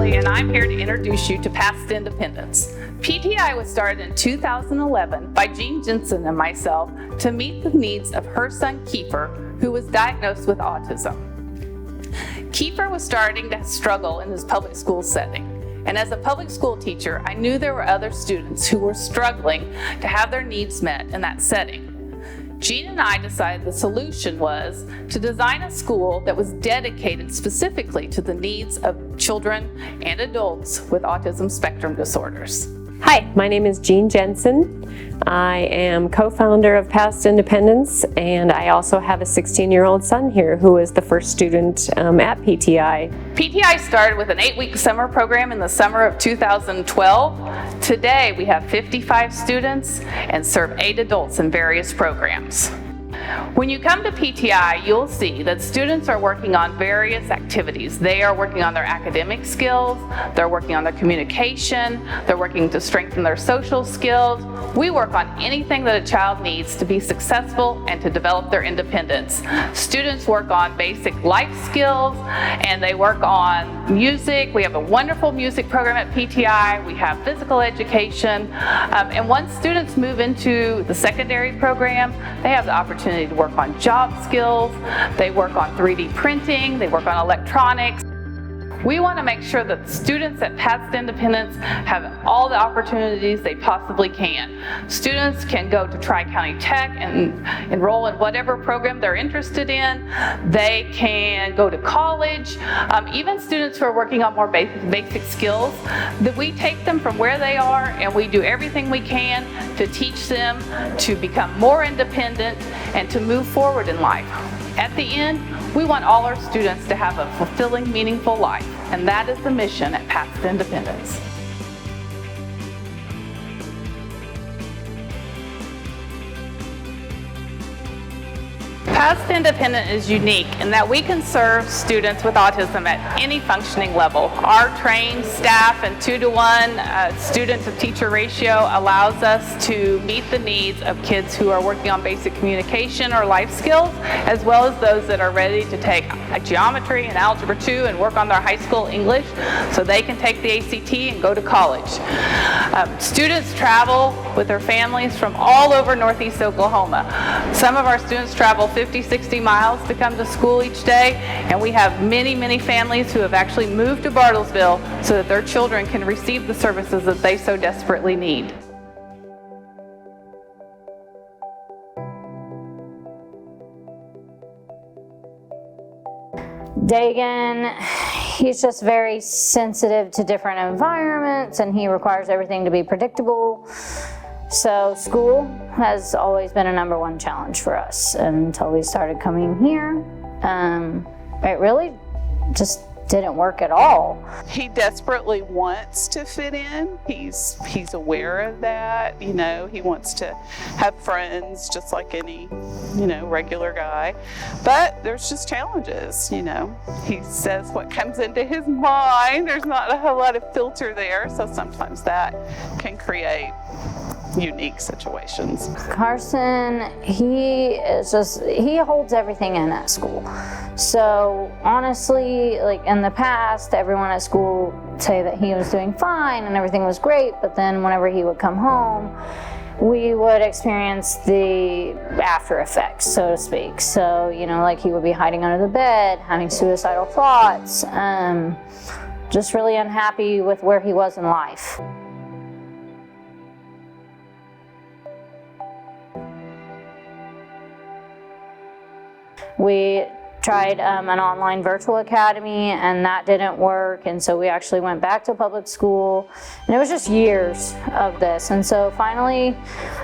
And I'm here to introduce you to Past Independence. PTI was started in 2011 by Jean Jensen and myself to meet the needs of her son Kiefer, who was diagnosed with autism. Kiefer was starting to struggle in his public school setting, and as a public school teacher, I knew there were other students who were struggling to have their needs met in that setting. Jean and I decided the solution was to design a school that was dedicated specifically to the needs of children and adults with autism spectrum disorders. Hi, my name is Jean Jensen. I am co-founder of Past Independence, and I also have a 16-year-old son here who is the first student at PTI. PTI started with an 8-week summer program in the summer of 2012. Today we have 55 students and serve 8 adults in various programs. When you come to PTI, you'll see that students are working on various activities. They are working on their academic skills, they're working on their communication, they're working to strengthen their social skills. We work on anything that a child needs to be successful and to develop their independence. Students work on basic life skills and they work on music. We have a wonderful music program at PTI. We have physical education. And once students move into the secondary program, they have the opportunity to work on job skills, they work on 3D printing, they work on electronics. We want to make sure that students at Past Independence have all the opportunities they possibly can. Students can go to Tri-County Tech and enroll in whatever program they're interested in. They can go to college. Even students who are working on more basic skills, that we take them from where they are and we do everything we can to teach them to become more independent and to move forward in life. At the end, we want all our students to have a fulfilling, meaningful life, and that is the mission at Past Independence. Past Independent is unique in that we can serve students with autism at any functioning level. Our trained staff and 2-to-1 student to teacher ratio allows us to meet the needs of kids who are working on basic communication or life skills, as well as those that are ready to take geometry and algebra 2 and work on their high school English so they can take the ACT and go to college. Students travel with their families from all over Northeast Oklahoma. Some of our students travel 50-60 miles to come to school each day, and we have many families who have actually moved to Bartlesville so that their children can receive the services that they so desperately need. Dagan, he's just very sensitive to different environments and he requires everything to be predictable. So school has always been a #1 challenge for us until we started coming here. It really just didn't work at all. He desperately wants to fit in. He's aware of that. You know, he wants to have friends just like any, regular guy. But there's just challenges, He says what comes into his mind. There's not a whole lot of filter there, so sometimes that can create unique situations. Carson, he holds everything in at school. So honestly, like in the past, everyone at school say that he was doing fine and everything was great, but then whenever he would come home, we would experience the after effects, so to speak. So, like he would be hiding under the bed, having suicidal thoughts, just really unhappy with where he was in life. We tried an online virtual academy, and that didn't work, and so we actually went back to public school, and it was just years of this. And so finally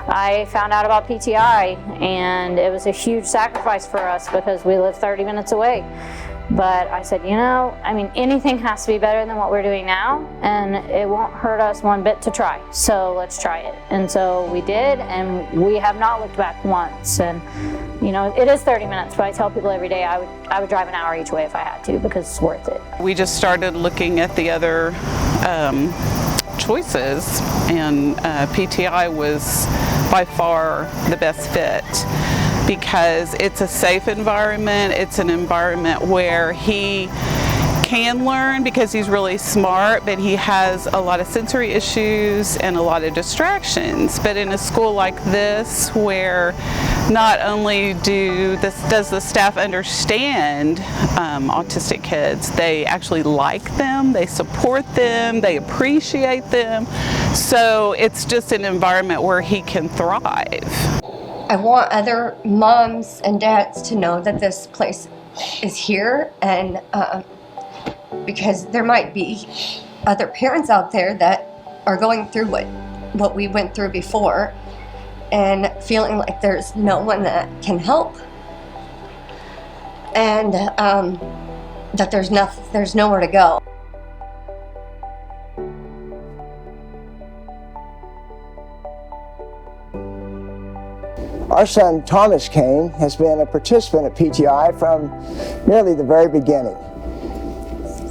I found out about PTI, and it was a huge sacrifice for us because we live 30 minutes away. But I said, you know, I mean, anything has to be better than what we're doing now, and it won't hurt us one bit to try. So let's try it. And so we did, and we have not looked back once. And you know, it is 30 minutes, but I tell people every day I would drive an hour each way if I had to, because it's worth it. We just started looking at the other choices, and PTI was by far the best fit, because it's a safe environment. It's an environment where he can learn because he's really smart, but he has a lot of sensory issues and a lot of distractions. But in a school like this, where not only does the staff understand autistic kids, they actually like them, they support them, they appreciate them. So it's just an environment where he can thrive. I want other moms and dads to know that this place is here, and because there might be other parents out there that are going through what we went through before and feeling like there's no one that can help, and that there's nowhere to go. Our son Thomas Kane has been a participant at PTI from nearly the very beginning.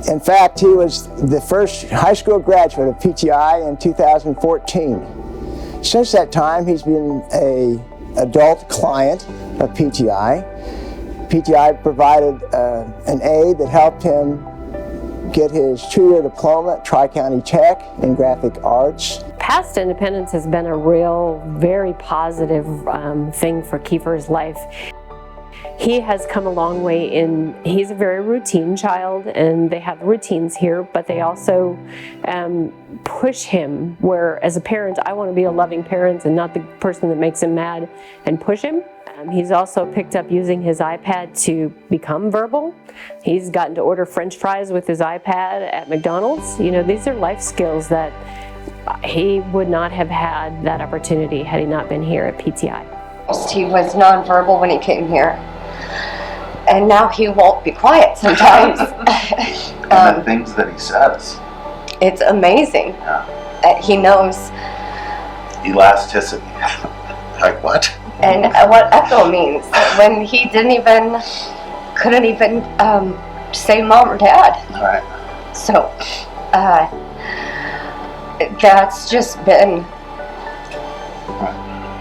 In fact, he was the first high school graduate of PTI in 2014. Since that time, he's been an adult client of PTI. PTI provided an aid that helped him get his 2-year diploma at Tri-County Tech in graphic arts. Past Independence has been a real, very positive thing for Kiefer's life. He has come a long way he's a very routine child, and they have routines here, but they also push him, where as a parent, I want to be a loving parent and not the person that makes him mad and push him. He's also picked up using his iPad to become verbal. He's gotten to order French fries with his iPad at McDonald's. You know, these are life skills that he would not have had that opportunity had he not been here at PTI. He was nonverbal when he came here, and now he won't be quiet sometimes. And the things that he says. It's amazing. Yeah. He knows. Elasticity. Like what? And what echo means, when he couldn't even say mom or dad. Right. So that's just been,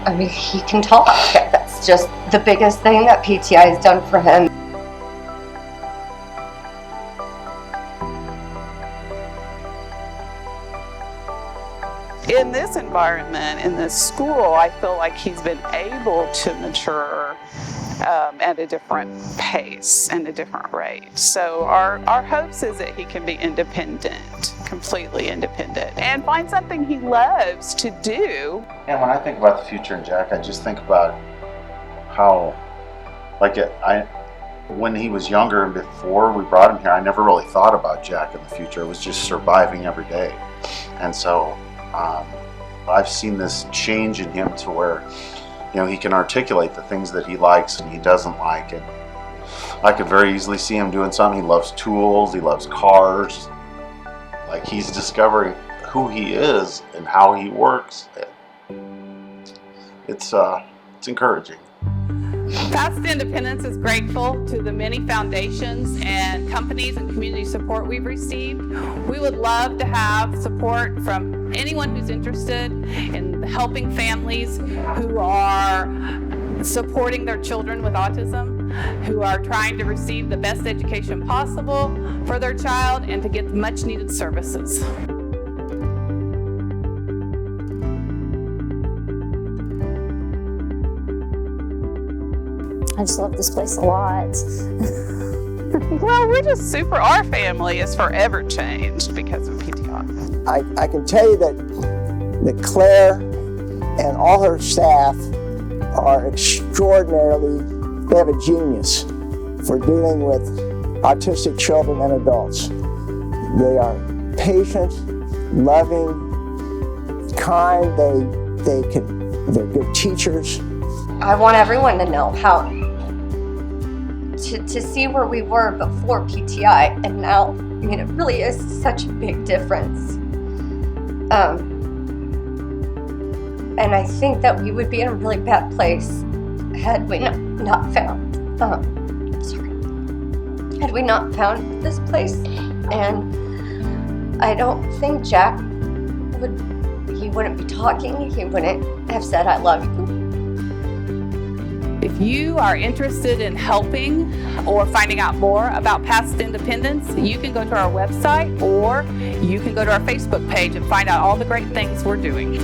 I mean, he can talk. That's just the biggest thing that PTI has done for him. In this environment, in this school, I feel like he's been able to mature at a different pace and a different rate. So our hopes is that he can be independent, completely independent, and find something he loves to do. And when I think about the future in Jack, I just think about how, when he was younger and before we brought him here, I never really thought about Jack in the future. It was just surviving every day. And so I've seen this change in him to where, you know, he can articulate the things that he likes and he doesn't like. And I could very easily see him doing something. He loves tools, he loves cars. Like, he's discovering who he is and how he works. It's encouraging. Past Independence is grateful to the many foundations and companies and community support we've received. We would love to have support from anyone who's interested in helping families who are supporting their children with autism, who are trying to receive the best education possible for their child and to get much needed services. I just love this place a lot. Well, our family is forever changed because of PTI. I can tell you that Claire and all her staff are extraordinarily, they have a genius for dealing with autistic children and adults. They are patient, loving, kind, they're good teachers. I want everyone to know how to see where we were before PTI and now. I mean, it really is such a big difference. And I think that we would be in a really bad place had we not found this place. And I don't think Jack wouldn't be talking. He wouldn't have said, "I love you." If you are interested in helping or finding out more about Past Independence, you can go to our website or you can go to our Facebook page and find out all the great things we're doing.